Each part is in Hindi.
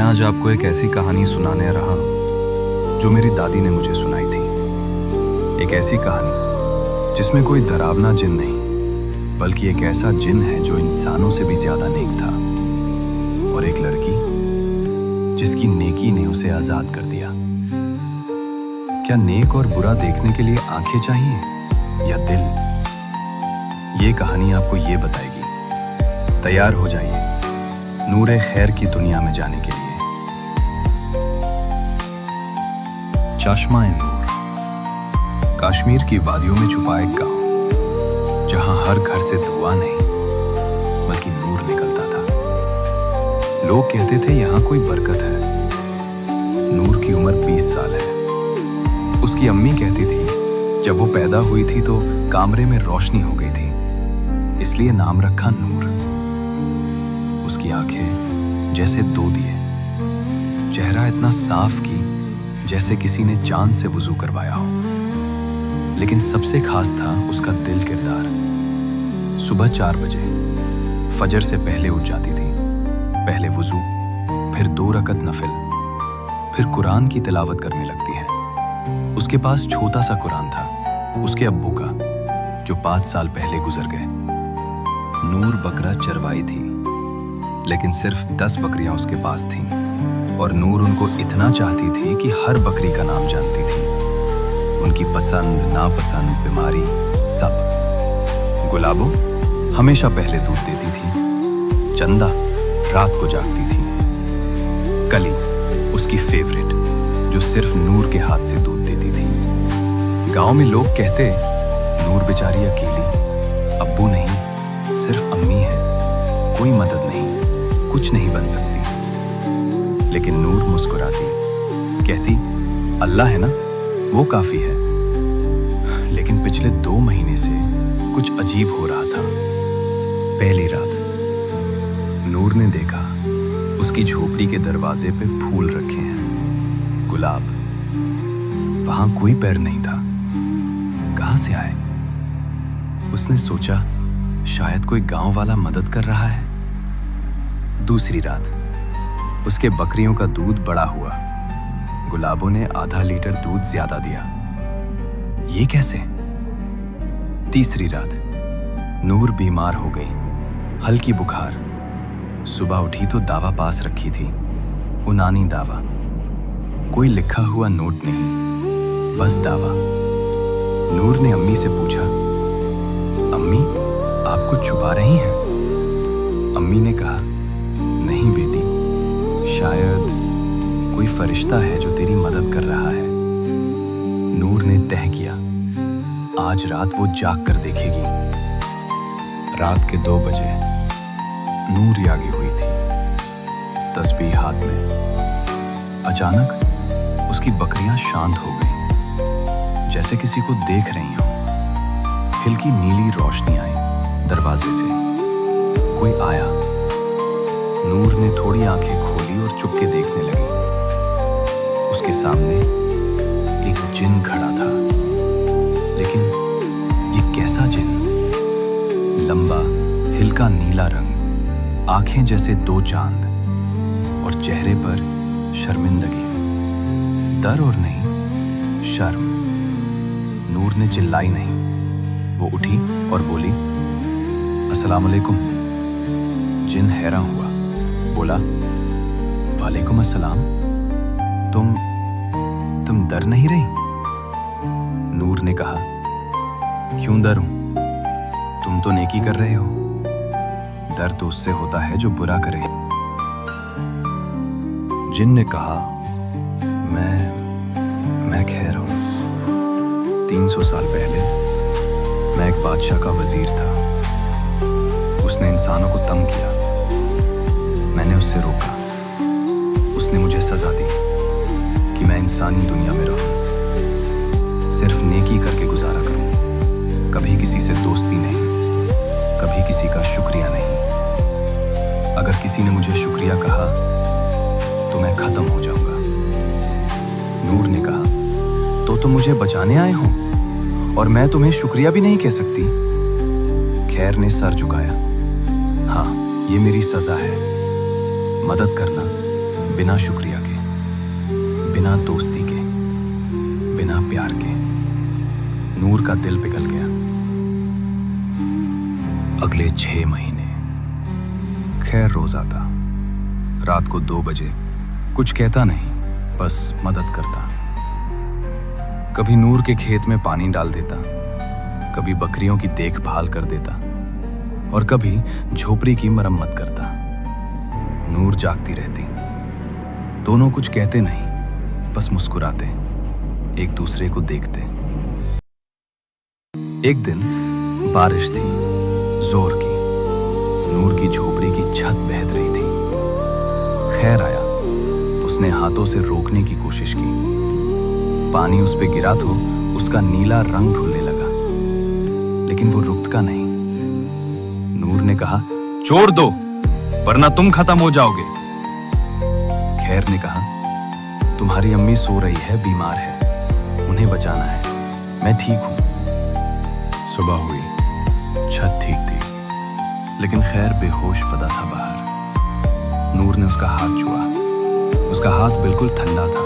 आज आपको एक ऐसी कहानी सुनाने रहा हूं जो मेरी दादी ने मुझे सुनाई थी। एक ऐसी कहानी जिसमें कोई डरावना जिन नहीं, बल्कि एक ऐसा जिन है जो इंसानों से भी ज्यादा नेक था, और एक लड़की जिसकी नेकी ने उसे आजाद कर दिया। क्या नेक और बुरा देखने के लिए आंखें चाहिए या दिल? ये कहानी आपको ये बताएगी। तैयार हो जाइए नूरे खैर की दुनिया में जाने के लिए। चश्मा-ए नूर, कश्मीर की वादियों में छुपा एक गांव, जहां हर घर से धुआं नहीं बल्कि नूर निकलता था। लोग कहते थे यहां कोई बरकत है। नूर की उम्र 20 साल है। उसकी अम्मी कहती थी जब वो पैदा हुई थी तो कमरे में रोशनी हो गई थी, इसलिए नाम रखा नूर। उसकी आंखें जैसे दो दिए, चेहरा इतना साफ कि जैसे किसी ने चांद से वुजू करवाया हो। लेकिन सबसे खास था उसका दिल किरदार। सुबह 4 बजे फजर से पहले उठ जाती थी। पहले वुजू, फिर 2 रकत नफिल, फिर कुरान की तिलावत करने लगती है। उसके पास छोटा सा कुरान था, उसके अब्बू का, जो 5 साल पहले गुजर गए। नूर बकरा चरवाई थी, लेकिन सिर्फ 10 बकरियां उसके पास थीं, और नूर उनको इतना चाहती थी कि हर बकरी का नाम जानती थी, उनकी पसंद नापसंद, बीमारी, सब। गुलाबो हमेशा पहले दूध देती थी। चंदा रात को जागती थी। कली उसकी फेवरेट, जो सिर्फ नूर के हाथ से दूध देती थी। गांव में लोग कहते नूर बेचारी अकेली, अब्बू नहीं, सिर्फ अम्मी है, कोई मदद नहीं, कुछ नहीं बन सकती। लेकिन नूर मुस्कुराती, कहती अल्लाह है ना, वो काफी है। लेकिन पिछले 2 महीने से कुछ अजीब हो रहा था। पहली रात नूर ने देखा उसकी झोपड़ी के दरवाजे पे फूल रखे हैं, गुलाब। वहां कोई पैर नहीं था। कहां से आए? उसने सोचा शायद कोई गांव वाला मदद कर रहा है। दूसरी रात उसके बकरियों का दूध बड़ा हुआ। गुलाबों ने आधा लीटर दूध ज्यादा दिया। ये कैसे? तीसरी रात नूर बीमार हो गई, हल्की बुखार। सुबह उठी तो दावा पास रखी थी, यूनानी दावा। कोई लिखा हुआ नोट नहीं, बस दावा। नूर ने अम्मी से पूछा, अम्मी आप कुछ छुपा रही हैं? अम्मी ने कहा, नहीं बेटी, शायद कोई फरिश्ता है जो तेरी मदद कर रहा है। नूर ने तय किया आज रात वो जाग कर देखेगी। रात के 2 बजे नूर जागी हुई थी, तस्बीह हाथ में। अचानक उसकी बकरियां शांत हो गईं, जैसे किसी को देख रही हों। हल्की नीली रोशनी आई दरवाजे से। कोई आया। नूर ने थोड़ी आंखें खोली और चुपके देखने लगी। उसके सामने एक जिन खड़ा था। लेकिन ये कैसा जिन? लंबा, हल्का नीला रंग, आंखें जैसे 2 चांद, और चेहरे पर शर्मिंदगी। डर और नहीं, शर्म। नूर ने चिल्लाई नहीं। वो उठी और बोली, अस्सलाम वालेकुम। जिन हैरान हुआ, बोला, वालेकुम अस्सलाम। तुम डर नहीं रही? नूर ने कहा, क्यों डरूं? तुम तो नेकी कर रहे हो। डर तो उससे होता है जो बुरा करे। जिन ने कहा, मैं खैर हूं। 300 साल पहले मैं एक बादशाह का वजीर था। उसने इंसानों को तंग किया। मैंने उससे रोका। उसने मुझे सजा दी कि मैं इंसानी दुनिया में रहूं, सिर्फ नेकी करके गुजारा करूं। कभी किसी से दोस्ती नहीं, कभी किसी का शुक्रिया नहीं। अगर किसी ने मुझे शुक्रिया कहा तो मैं खत्म हो जाऊंगा। नूर ने कहा, तो तुम मुझे बचाने आए हो और मैं तुम्हें शुक्रिया भी नहीं कह सकती? खैर ने सर झुकाया। हाँ, ये मेरी सजा है। मदद करना बिना शुक्रिया के, बिना दोस्ती के, बिना प्यार के। नूर का दिल पिघल गया। अगले 6 महीने खैर रोज आता, रात को 2 बजे। कुछ कहता नहीं, बस मदद करता। कभी नूर के खेत में पानी डाल देता, कभी बकरियों की देखभाल कर देता और कभी झोपड़ी की मरम्मत करता। नूर जागती रहती। दोनों कुछ कहते नहीं, बस मुस्कुराते, एक दूसरे को देखते। एक दिन बारिश थी, जोर की। नूर की झोपड़ी की छत बहक रही थी। खैर आया। उसने हाथों से रोकने की कोशिश की। पानी उस पे गिरा तो उसका नीला रंग ढूंढने लगा, लेकिन वो रुकता नहीं। नूर ने कहा, छोड़ दो वरना तुम खत्म हो जाओगे। खैर ने कहा, तुम्हारी अम्मी सो रही है, बीमार है, उन्हें बचाना है, मैं ठीक हूं। सुबह हुई, छत ठीक थी, लेकिन खैर बेहोश पड़ा था बाहर। नूर ने उसका हाथ छुआ। उसका हाथ बिल्कुल ठंडा था।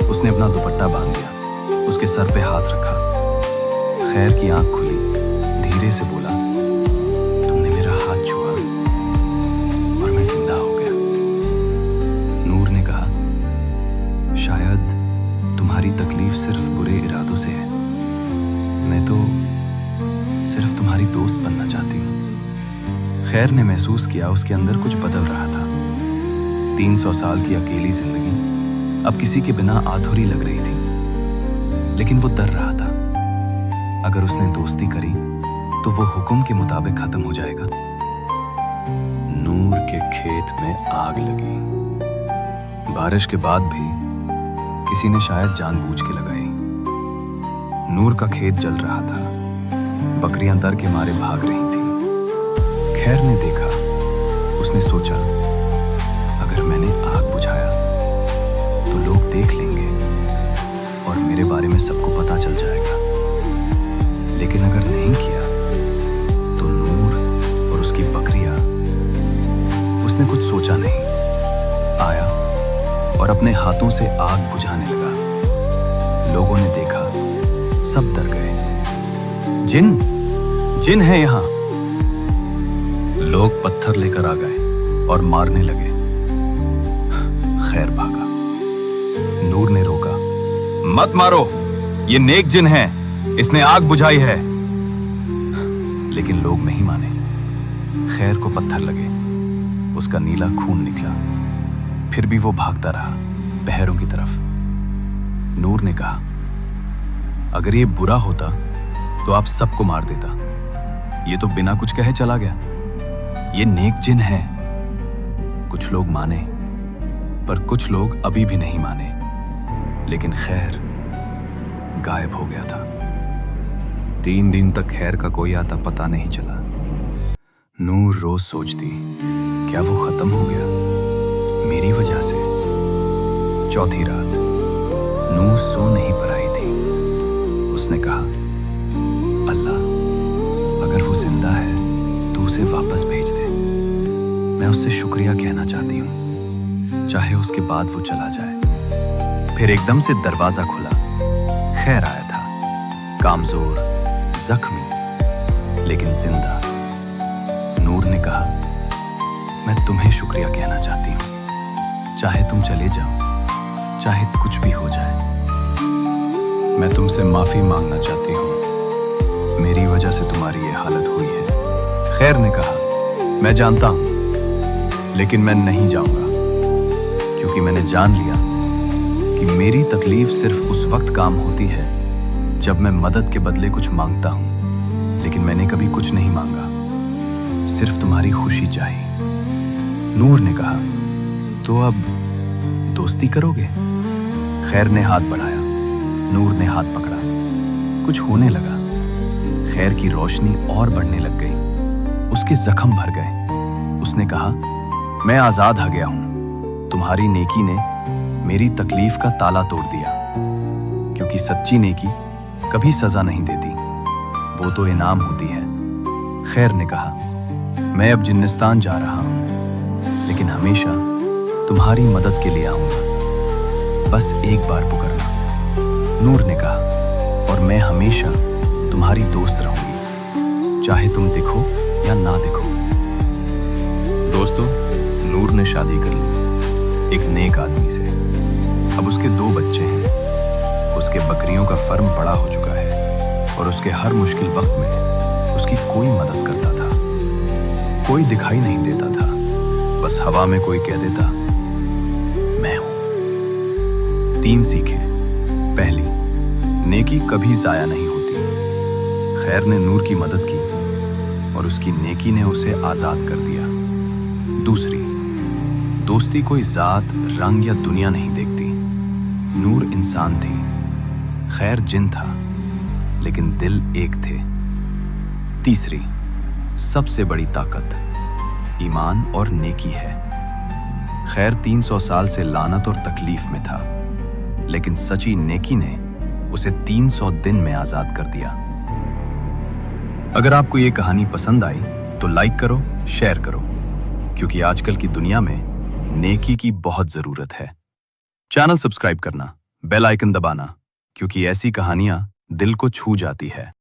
उसने अपना दुपट्टा बांध दिया, उसके सर पे हाथ रखा। खैर की आंख खुली, धीरे से बोला, तुमने मेरा हाथ छुआ और मैं जिंदा हो गया। नूर ने कहा, शायद तुम्हारी तकलीफ सिर्फ बुरे इरादों से है। मैं तो सिर्फ तुम्हारी दोस्त बनना चाहती हूँ। खैर ने महसूस किया उसके अंदर कुछ बदल रहा था। 300 साल की अकेली जिंदगी अब किसी के बिना अधूरी लग रही थी, लेकिन वो डर रहा था। अगर उसने दोस्ती करी तो वो हुक्म के मुताबिक खत्म हो जाएगा। नूर के खेत में आग लगी। बारिश के बाद भी किसी ने शायद जानबूझ के लगाई। नूर का खेत जल रहा था। बकरियां डर के मारे भाग रही थी। खैर ने देखा। उसने सोचा, अगर मैंने आग बुझाया तो लोग देख लेंगे और मेरे बारे में सबको पता चल जाएगा। लेकिन अगर नहीं किया तो नूर और उसकी बकरियां। उसने कुछ सोचा नहीं, आया और अपने हाथों से आग बुझाने लगा। लोगों ने देखा, सब डर गए। जिन जिन है यहां। लोग पत्थर लेकर आ गए और मारने लगे। खैर भागा। नूर ने रोका, मत मारो, ये नेक जिन है, इसने आग बुझाई है। लेकिन लोग नहीं माने। खैर को पत्थर लगे, उसका नीला खून निकला। फिर भी वो भागता रहा, पहरों की तरफ। नूर ने कहा, अगर ये बुरा होता तो आप सबको मार देता। ये तो बिना कुछ कहे चला गया। ये नेक जिन है। कुछ लोग माने, पर कुछ लोग अभी भी नहीं माने। लेकिन खैर गायब हो गया था। 3 दिन तक खैर का कोई आता पता नहीं चला। नूर रोज सोचती, क्या वो खत्म हो गया मेरी वजह से? चौथी रात नूर सो नहीं पाई थी। उसने कहा, अल्लाह, अगर वो जिंदा है तो उसे वापस भेज दे। मैं उससे शुक्रिया कहना चाहती हूँ, चाहे उसके बाद वो चला जाए। फिर एकदम से दरवाजा खुला। खैर आया था, कामजोर, जख्मी, लेकिन जिंदा। नूर ने कहा, मैं तुम्हें शुक्रिया कहना चाहती हूँ, चाहे तुम चले जाओ, चाहे कुछ भी हो जाए। मैं तुमसे माफी मांगना चाहती हूँ, मेरी वजह से तुम्हारी ये हालत हुई है। खैर ने कहा, मैं जानता हूं, लेकिन मैं नहीं जाऊंगा, क्योंकि मैंने जान लिया कि मेरी तकलीफ सिर्फ उस वक्त काम होती है जब मैं मदद के बदले कुछ मांगता हूं। लेकिन मैंने कभी कुछ नहीं मांगा, सिर्फ तुम्हारी खुशी चाहिए। नूर ने कहा, तो अब दोस्ती करोगे? खैर ने हाथ बढ़ाया। नूर ने हाथ पकड़ा। कुछ होने लगा। खैर की रोशनी और बढ़ने लग गई। उसके जख्म भर गए। उसने कहा, मैं आजाद आ गया हूं। तुम्हारी नेकी ने मेरी तकलीफ का ताला तोड़ दिया, क्योंकि सच्ची नेकी कभी सजा नहीं देती, वो तो इनाम होती है। खैर ने कहा, मैं अब जिन्निस्तान जा रहा हूं, लेकिन हमेशा तुम्हारी मदद के लिए आऊंगा, बस एक बार पुकारना। नूर ने कहा, और मैं हमेशा तुम्हारी दोस्त रहूंगी, चाहे तुम दिखो या ना दिखो। दोस्तों, नूर ने शादी कर ली एक नेक आदमी से। अब उसके 2 बच्चे हैं। उसके बकरियों का फर्म बड़ा हो चुका है और उसके हर मुश्किल वक्त में उसकी कोई मदद करता था। कोई दिखाई नहीं देता था, बस हवा में कोई कह देता, मैं हूं। 3 सीखें। पहली, नेकी कभी जाया नहीं होती। खैर ने नूर की मदद की और उसकी नेकी ने उसे आजाद कर दिया। दूसरी, दोस्ती कोई जात, रंग या दुनिया नहीं देखती। नूर इंसान थी, खैर जिन था, लेकिन दिल एक थे। तीसरी, सबसे बड़ी ताकत ईमान और नेकी है। खैर 300 साल से लानत और तकलीफ में था, लेकिन सच्ची नेकी ने उसे 300 दिन में आजाद कर दिया। अगर आपको ये कहानी पसंद आई तो लाइक करो, शेयर करो, क्योंकि आजकल की दुनिया में नेकी की बहुत जरूरत है। चैनल सब्सक्राइब करना, बेल आइकन दबाना, क्योंकि ऐसी कहानियां दिल को छू जाती है।